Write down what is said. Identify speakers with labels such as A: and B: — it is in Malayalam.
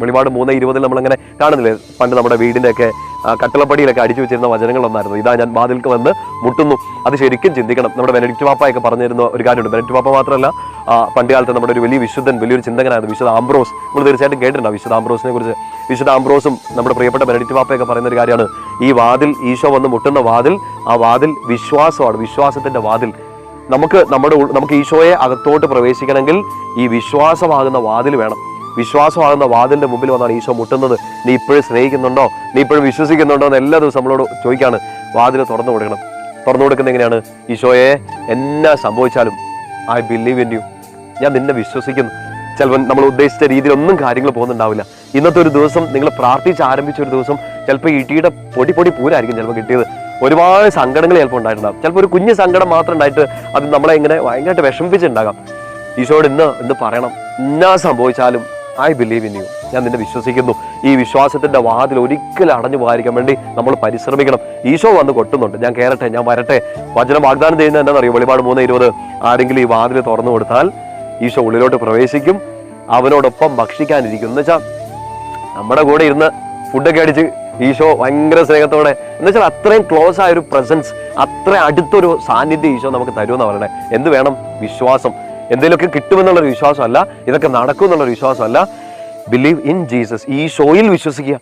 A: വെളിപാട് 3:20 നമ്മളങ്ങനെ കാണുന്നില്ലേ, പണ്ട് നമ്മുടെ വീടിൻ്റെയൊക്കെ കട്ടിളപ്പടിയിലൊക്കെ അടിച്ചു വെച്ചിരുന്ന വചനങ്ങളൊന്നായിരുന്നു, ഇതാ ഞാൻ വാതിൽക്ക് വന്ന് മുട്ടുന്നു. അത് ശരിക്കും ചിന്തിക്കണം. നമ്മുടെ ബെനഡിക്റ്റ് പാപ്പയൊക്കെ പറഞ്ഞിരുന്ന ഒരു കാര്യമുണ്ട്. ബെനഡിക്റ്റ് പാപ്പ മാത്രമല്ല, പണ്ട് കാലത്ത് നമ്മുടെ ഒരു വലിയ വിശുദ്ധൻ, വലിയൊരു ചിന്തകനായിരുന്നു വിശുദ്ധ ആംബ്രോസ്. നമ്മൾ തീർച്ചയായിട്ടും കേട്ടിട്ടുണ്ടാവും വിശുദ്ധ ആംബ്രോസിനെ കുറിച്ച്. വിശുദ്ധ ആംബ്രോസും നമ്മുടെ പ്രിയപ്പെട്ട ബെനഡിക്റ്റ് പാപ്പയൊക്കെ പറയുന്ന ഒരു കാര്യമാണ്, ഈ വാതിൽ, ഈശോ വന്ന് മുട്ടുന്ന വാതിൽ, ആ വാതിൽ വിശ്വാസമാണ്, വിശ്വാസത്തിന്റെ വാതിൽ. നമുക്ക് ഈശോയെ അകത്തോട്ട് പ്രവേശിക്കണമെങ്കിൽ ഈ വിശ്വാസമാകുന്ന വാതിൽ വേണം. വിശ്വാസമാകുന്ന വാതിലിന്റെ മുമ്പിൽ വന്നാണ് ഈശോ മുട്ടുന്നത്. നീ ഇപ്പോഴും സ്നേഹിക്കുന്നുണ്ടോ, നീ ഇപ്പോഴും വിശ്വസിക്കുന്നുണ്ടോ എന്ന് എല്ലാ ദിവസവും നമ്മളോട് ചോദിക്കാണ്. വാതിൽ തുറന്നു കൊടുക്കണം. തുറന്നു കൊടുക്കുന്നത് എങ്ങനെയാണ്? ഈശോയെ, എന്നാ സംഭവിച്ചാലും ഐ ബിലീവ് ഇൻ യു, ഞാൻ നിന്നെ വിശ്വസിക്കുന്നു. ചിലപ്പോൾ നമ്മൾ ഉദ്ദേശിച്ച രീതിയിലൊന്നും കാര്യങ്ങൾ പോകുന്നുണ്ടാവില്ല. ഇന്നത്തെ ഒരു ദിവസം നിങ്ങൾ പ്രാർത്ഥിച്ച് ആരംഭിച്ച ഒരു ദിവസം ചിലപ്പോൾ ഇടിയുടെ പൊടി പൂരായിരിക്കും ചിലപ്പോൾ കിട്ടിയത്. ഒരുപാട് സങ്കടങ്ങൾ ചിലപ്പോൾ ഉണ്ടായിട്ടുണ്ടാകും. ചിലപ്പോൾ ഒരു കുഞ്ഞു സങ്കടം മാത്രം ഉണ്ടായിട്ട് അത് നമ്മളെ ഇങ്ങനെ ഭയങ്കരമായിട്ട് വിഷമിപ്പിച്ചിട്ടുണ്ടാകാം. ഈശോയോട് ഇന്ന് പറയണം, എന്നാ സംഭവിച്ചാലും ഐ ബിലീവ് ഇൻ യു, ഞാൻ നിന്നെ വിശ്വസിക്കുന്നു. ഈ വിശ്വാസത്തിന്റെ വാതിൽ ഒരിക്കലും അടഞ്ഞു പോകാതിരിക്കാൻ വേണ്ടി നമ്മൾ പരിശ്രമിക്കണം. ഈശോ വന്ന് കൊട്ടുന്നുണ്ട്, ഞാൻ കയറട്ടെ, ഞാൻ വരട്ടെ. വചനം വാഗ്ദാനം ചെയ്യുന്നത് എന്താണെന്നറിയോ? വെളിപാട് 3:20, ആരെങ്കിലും ഈ വാതിൽ തുറന്നു കൊടുത്താൽ ഈശോ ഉള്ളിലോട്ട് പ്രവേശിക്കും, അവനോടൊപ്പം ഭക്ഷിക്കാനിരിക്കും. എന്ന് വെച്ചാൽ നമ്മുടെ കൂടെ ഇരുന്ന് ഫുഡൊക്കെ അടിച്ച് ഈശോ ഭയങ്കര സ്നേഹത്തോടെ, എന്ന് വെച്ചാൽ അത്രയും ക്ലോസ് ആയൊരു പ്രസൻസ്, അത്ര അടുത്തൊരു സാന്നിധ്യം ഈശോ നമുക്ക് തരുമെന്ന് പറയണേ. എന്ത് വേണം? വിശ്വാസം. എന്തെങ്കിലുമൊക്കെ കിട്ടുമെന്നുള്ളൊരു വിശ്വാസമല്ല, ഇതൊക്കെ നടക്കും എന്നുള്ളൊരു വിശ്വാസമല്ല. Believe in Jesus. ഈശോയിൽ വിശ്വസിക്കുക.